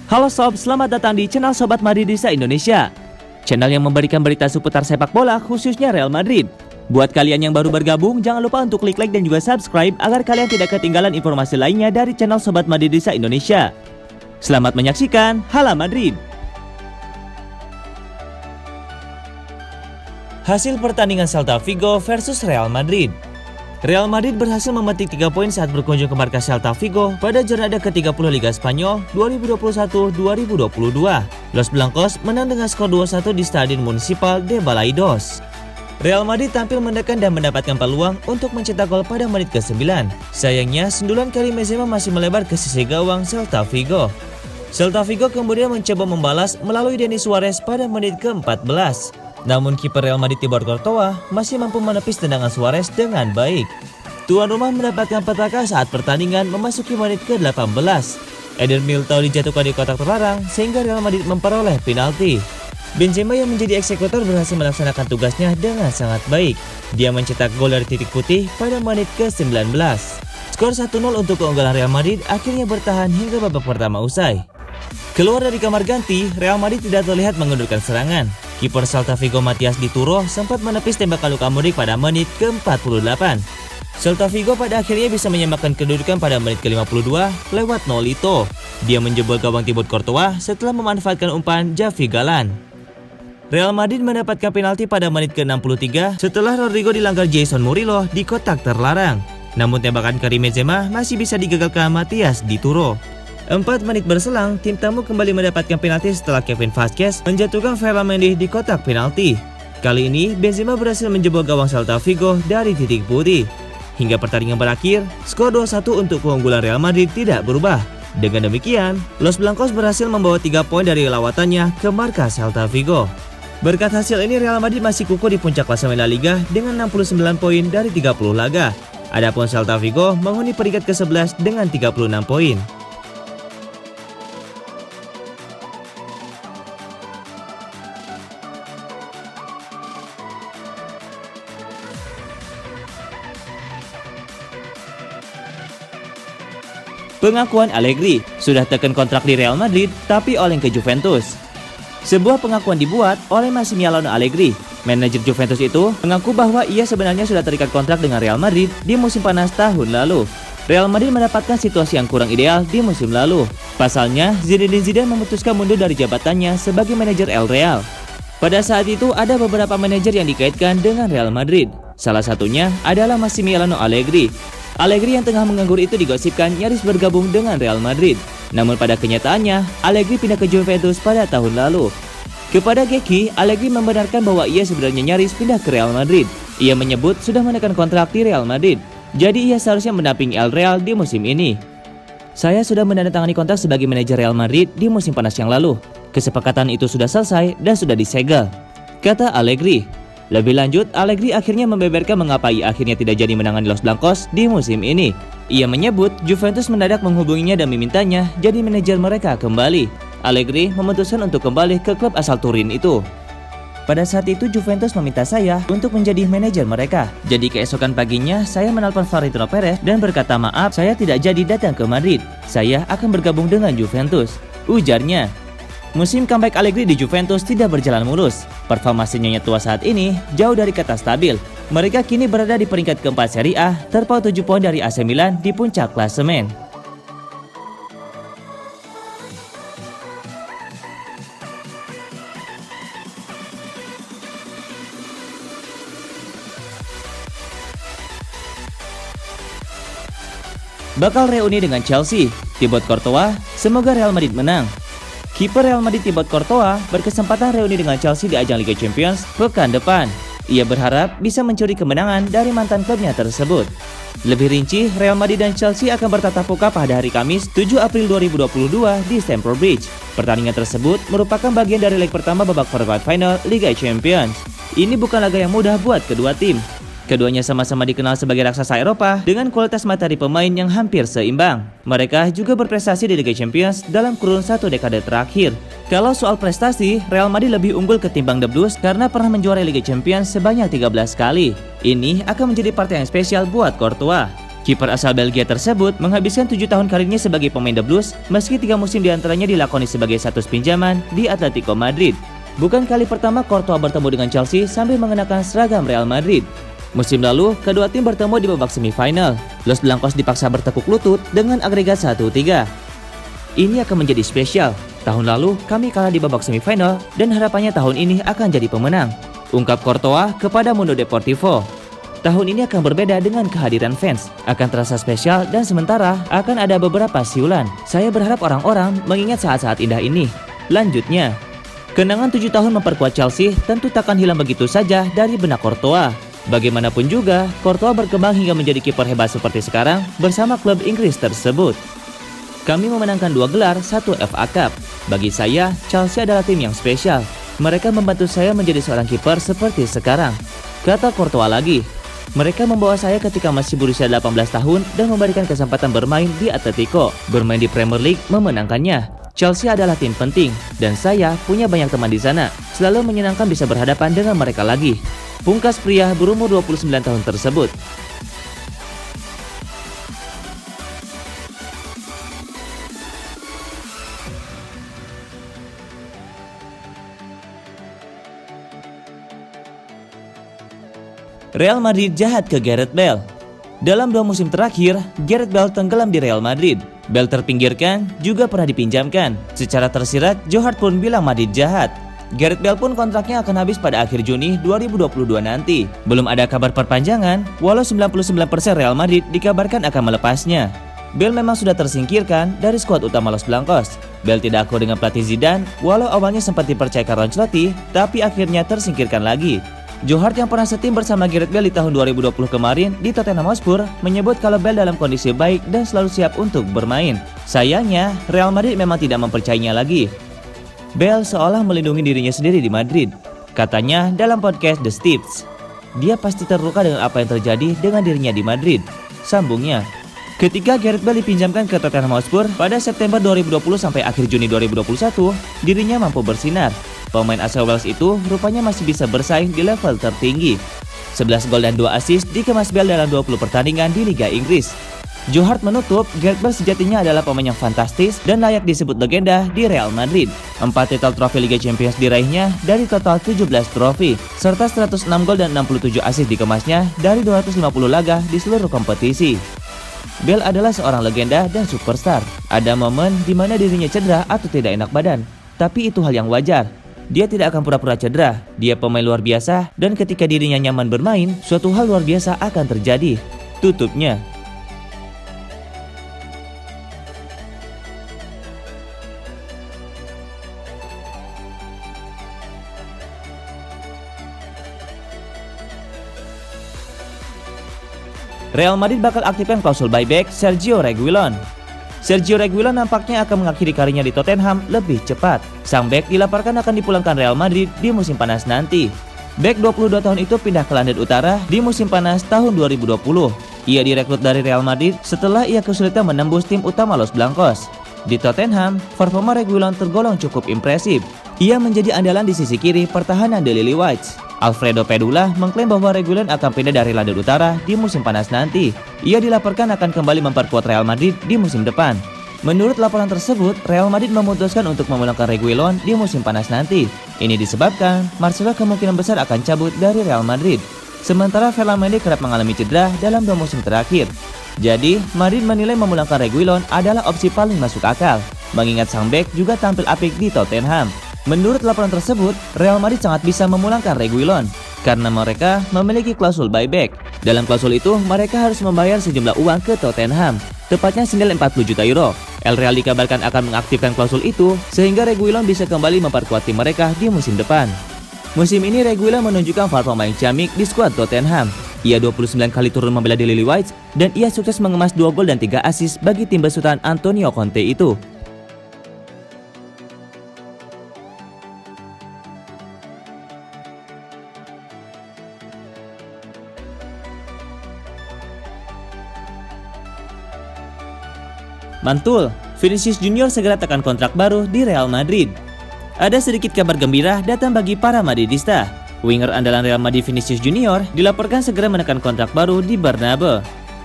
Halo sob, selamat datang di channel Sobat Madridista Indonesia. Channel yang memberikan berita seputar sepak bola khususnya Real Madrid. Buat kalian yang baru bergabung, jangan lupa untuk klik like dan juga subscribe agar kalian tidak ketinggalan informasi lainnya dari channel Sobat Madridista Indonesia. Selamat menyaksikan Hala Madrid. Hasil pertandingan Celta Vigo versus Real Madrid. Real Madrid berhasil memetik 3 poin saat berkunjung ke markas Celta Vigo pada jornada ke-30 Liga Spanyol 2021-2022. Los Blancos menang dengan skor 2-1 di Stadion Municipal de Balaidos. Real Madrid tampil menekan dan mendapatkan peluang untuk mencetak gol pada menit ke-9. Sayangnya, sundulan Karim Benzema masih melebar ke sisi gawang Celta Vigo. Celta Vigo kemudian mencoba membalas melalui Denis Suarez pada menit ke-14. Namun kiper Real Madrid Thibaut Courtois masih mampu menepis tendangan Suarez dengan baik. Tuan rumah mendapatkan petaka saat pertandingan memasuki menit ke-18. Eder Militao dijatuhkan di kotak terlarang sehingga Real Madrid memperoleh penalti. Benzema yang menjadi eksekutor berhasil melaksanakan tugasnya dengan sangat baik. Dia mencetak gol dari titik putih pada menit ke-19. Skor 1-0 untuk keunggulan Real Madrid akhirnya bertahan hingga babak pertama usai. Keluar dari kamar ganti, Real Madrid tidak terlihat mengundurkan serangan. Kiper Celta Vigo Matias Dituro sempat menepis tembakan Luka Modric pada menit ke-48. Celta Vigo pada akhirnya bisa menyamakan kedudukan pada menit ke-52 lewat Nolito. Dia menjebol gawang Thibaut Courtois setelah memanfaatkan umpan Javi Galan. Real Madrid mendapatkan penalti pada menit ke-63 setelah Rodrigo dilanggar Jason Murillo di kotak terlarang. Namun tembakan Karim Benzema masih bisa digagalkan Matias Dituro. 4 menit berselang, tim tamu kembali mendapatkan penalti setelah Kevin Vázquez menjatuhkan Ferland Mendy di kotak penalti. Kali ini, Benzema berhasil menjebol gawang Celta Vigo dari titik putih. Hingga pertandingan berakhir, skor 2-1 untuk keunggulan Real Madrid tidak berubah. Dengan demikian, Los Blancos berhasil membawa 3 poin dari lawatannya ke markas Celta Vigo. Berkat hasil ini, Real Madrid masih kukuh di puncak klasemen La Liga dengan 69 poin dari 30 laga. Adapun Celta Vigo menghuni peringkat ke-11 dengan 36 poin. Pengakuan Allegri, sudah tekan kontrak di Real Madrid tapi oleng ke Juventus. Sebuah pengakuan dibuat oleh Massimiliano Allegri. Manajer Juventus itu mengaku bahwa ia sebenarnya sudah terikat kontrak dengan Real Madrid di musim panas tahun lalu. Real Madrid mendapatkan situasi yang kurang ideal di musim lalu. Pasalnya, Zinedine Zidane memutuskan mundur dari jabatannya sebagai manajer El Real. Pada saat itu ada beberapa manajer yang dikaitkan dengan Real Madrid. Salah satunya adalah Massimiliano Allegri. Allegri yang tengah menganggur itu digosipkan nyaris bergabung dengan Real Madrid. Namun pada kenyataannya, Allegri pindah ke Juventus pada tahun lalu. Kepada Geki, Allegri membenarkan bahwa ia sebenarnya nyaris pindah ke Real Madrid. Ia menyebut sudah menekan kontrak di Real Madrid. Jadi ia seharusnya mendampingi El Real di musim ini. Saya sudah menandatangani kontrak sebagai manajer Real Madrid di musim panas yang lalu. Kesepakatan itu sudah selesai dan sudah disegel, kata Allegri. Lebih lanjut, Allegri akhirnya membeberkan mengapa ia akhirnya tidak jadi menangani Los Blancos di musim ini. Ia menyebut Juventus mendadak menghubunginya dan memintanya jadi manajer mereka kembali. Allegri memutuskan untuk kembali ke klub asal Turin itu. Pada saat itu Juventus meminta saya untuk menjadi manajer mereka. Jadi keesokan paginya saya menelpon Florentino Perez dan berkata maaf saya tidak jadi datang ke Madrid. Saya akan bergabung dengan Juventus, ujarnya. Musim comeback Allegri di Juventus tidak berjalan mulus. Performasinya tua saat ini jauh dari kata stabil. Mereka kini berada di peringkat keempat Serie A, terpaut 7 poin dari AC Milan di puncak klasemen. Bakal reuni dengan Chelsea, Thibaut Courtois, semoga Real Madrid menang. Kiper Real Madrid Thibaut Courtois berkesempatan reuni dengan Chelsea di ajang Liga Champions pekan depan. Ia berharap bisa mencuri kemenangan dari mantan klubnya tersebut. Lebih rinci, Real Madrid dan Chelsea akan bertatap muka pada hari Kamis 7 April 2022 di Stamford Bridge. Pertandingan tersebut merupakan bagian dari leg pertama babak perempat final Liga Champions. Ini bukan laga yang mudah buat kedua tim. Keduanya sama-sama dikenal sebagai raksasa Eropa dengan kualitas materi pemain yang hampir seimbang. Mereka juga berprestasi di Liga Champions dalam kurun 1 dekade terakhir. Kalau soal prestasi, Real Madrid lebih unggul ketimbang The Blues karena pernah menjuarai Liga Champions sebanyak 13 kali. Ini akan menjadi part yang spesial buat Courtois. Kiper asal Belgia tersebut menghabiskan 7 tahun karirnya sebagai pemain The Blues, meski 3 musim diantaranya dilakoni sebagai status pinjaman di Atletico Madrid. Bukan kali pertama Courtois bertemu dengan Chelsea sambil mengenakan seragam Real Madrid. Musim lalu, kedua tim bertemu di babak semifinal. Los Blancos dipaksa bertekuk lutut dengan agregat 1-3. Ini akan menjadi spesial. Tahun lalu, kami kalah di babak semifinal dan harapannya tahun ini akan jadi pemenang, ungkap Courtois kepada Mundo Deportivo. Tahun ini akan berbeda dengan kehadiran fans, akan terasa spesial dan sementara akan ada beberapa siulan. Saya berharap orang-orang mengingat saat-saat indah ini. Lanjutnya, kenangan 7 tahun memperkuat Chelsea tentu takkan hilang begitu saja dari benak Courtois. Bagaimanapun juga, Courtois berkembang hingga menjadi kiper hebat seperti sekarang bersama klub Inggris tersebut. Kami memenangkan 2 gelar, 1 FA Cup. Bagi saya, Chelsea adalah tim yang spesial. Mereka membantu saya menjadi seorang kiper seperti sekarang, kata Courtois lagi. Mereka membawa saya ketika masih berusia 18 tahun dan memberikan kesempatan bermain di Atletico. Bermain di Premier League memenangkannya. Chelsea adalah tim penting dan saya punya banyak teman di sana. Selalu menyenangkan bisa berhadapan dengan mereka lagi, pungkas pria berumur 29 tahun tersebut. Real Madrid jahat ke Gareth Bale. Dalam 2 musim terakhir, Gareth Bale tenggelam di Real Madrid. Bale terpinggirkan, juga pernah dipinjamkan. Secara tersirat, Joe Hart pun bilang Madrid jahat. Gareth Bale pun kontraknya akan habis pada akhir Juni 2022 nanti. Belum ada kabar perpanjangan, walau 99% Real Madrid dikabarkan akan melepasnya. Bale memang sudah tersingkirkan dari skuad utama Los Blancos. Bale tidak akur dengan pelatih Zidane, walau awalnya sempat dipercaya Carlo Ancelotti, tapi akhirnya tersingkirkan lagi. Joe Hart yang pernah setim bersama Gareth Bale di tahun 2020 kemarin di Tottenham Hotspur menyebut kalau Bale dalam kondisi baik dan selalu siap untuk bermain. Sayangnya, Real Madrid memang tidak mempercayainya lagi. Bale seolah melindungi dirinya sendiri di Madrid. Katanya dalam podcast The Steps, dia pasti terluka dengan apa yang terjadi dengan dirinya di Madrid. Sambungnya, ketika Gareth Bale dipinjamkan ke Tottenham Hotspur pada September 2020 sampai akhir Juni 2021, dirinya mampu bersinar. Pemain asal Wales itu rupanya masih bisa bersaing di level tertinggi. 11 gol dan 2 assist dikemas Bale dalam 20 pertandingan di Liga Inggris. Joe Hart menutup, Gareth Bale sejatinya adalah pemain yang fantastis dan layak disebut legenda di Real Madrid. 4 titel trofi Liga Champions diraihnya dari total 17 trofi, serta 106 gol dan 67 assist dikemasnya dari 250 laga di seluruh kompetisi. Bale adalah seorang legenda dan superstar. Ada momen di mana dirinya cedera atau tidak enak badan, tapi itu hal yang wajar. Dia tidak akan pura-pura cedera. Dia pemain luar biasa dan ketika dirinya nyaman bermain, suatu hal luar biasa akan terjadi. Tutupnya. Real Madrid bakal aktifkan klausul buyback Sergio Reguilon. Sergio Reguilon nampaknya akan mengakhiri karirnya di Tottenham lebih cepat. Sang bek dilaporkan akan dipulangkan Real Madrid di musim panas nanti. Bek 22 tahun itu pindah ke London Utara di musim panas tahun 2020. Ia direkrut dari Real Madrid setelah ia kesulitan menembus tim utama Los Blancos. Di Tottenham, performa Reguilon tergolong cukup impresif. Ia menjadi andalan di sisi kiri pertahanan The Lily Whites. Alfredo Pedula mengklaim bahwa Reguilon akan pindah dari London Utara di musim panas nanti. Ia dilaporkan akan kembali memperkuat Real Madrid di musim depan. Menurut laporan tersebut, Real Madrid memutuskan untuk memulangkan Reguilon di musim panas nanti. Ini disebabkan Marcelo kemungkinan besar akan cabut dari Real Madrid. Sementara Ferland Mendy kerap mengalami cedera dalam 2 musim terakhir. Jadi, Madrid menilai memulangkan Reguilon adalah opsi paling masuk akal, mengingat sang bek juga tampil apik di Tottenham. Menurut laporan tersebut, Real Madrid sangat bisa memulangkan Reguilon karena mereka memiliki klausul buyback. Dalam klausul itu, mereka harus membayar sejumlah uang ke Tottenham, tepatnya senilai 40 juta euro. El Real dikabarkan akan mengaktifkan klausul itu sehingga Reguilon bisa kembali memperkuat tim mereka di musim depan. Musim ini Reguilon menunjukkan performa yang ciamik di skuad Tottenham. Ia 29 kali turun membela di Lily Whites dan ia sukses mengemas 2 gol dan 3 assist bagi tim besutan Antonio Conte itu. Mantul, Vinicius Junior segera tekan kontrak baru di Real Madrid. Ada sedikit kabar gembira datang bagi para Madridista. Winger andalan Real Madrid Vinicius Junior dilaporkan segera menekan kontrak baru di Bernabeu.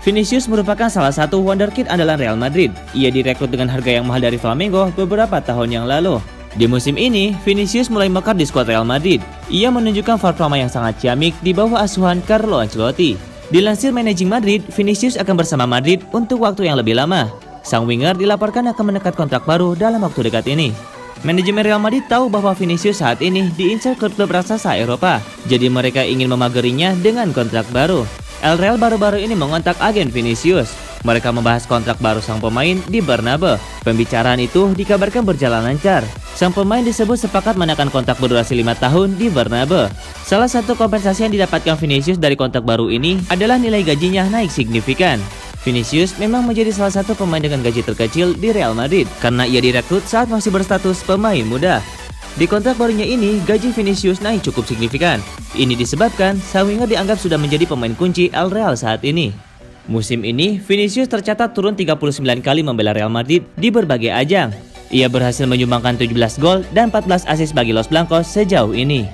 Vinicius merupakan salah satu wonderkid andalan Real Madrid. Ia direkrut dengan harga yang mahal dari Flamengo beberapa tahun yang lalu. Di musim ini, Vinicius mulai mekar di skuad Real Madrid. Ia menunjukkan performa yang sangat ciamik di bawah asuhan Carlo Ancelotti. Dilansir Managing Madrid, Vinicius akan bersama Madrid untuk waktu yang lebih lama. Sang winger dilaporkan akan menekat kontrak baru dalam waktu dekat ini. Manajemen Real Madrid tahu bahwa Vinicius saat ini diincar klub-klub raksasa Eropa. Jadi mereka ingin memagerinya dengan kontrak baru. El Real baru-baru ini mengontak agen Vinicius. Mereka membahas kontrak baru sang pemain di Bernabeu. Pembicaraan itu dikabarkan berjalan lancar. Sang pemain disebut sepakat menekan kontrak berdurasi 5 tahun di Bernabeu. Salah satu kompensasi yang didapatkan Vinicius dari kontrak baru ini adalah nilai gajinya naik signifikan. Vinicius memang menjadi salah satu pemain dengan gaji terkecil di Real Madrid karena ia direkrut saat masih berstatus pemain muda. Di kontrak barunya ini, gaji Vinicius naik cukup signifikan. Ini disebabkan sang winger dianggap sudah menjadi pemain kunci El Real saat ini. Musim ini, Vinicius tercatat turun 39 kali membela Real Madrid di berbagai ajang. Ia berhasil menyumbangkan 17 gol dan 14 assist bagi Los Blancos sejauh ini.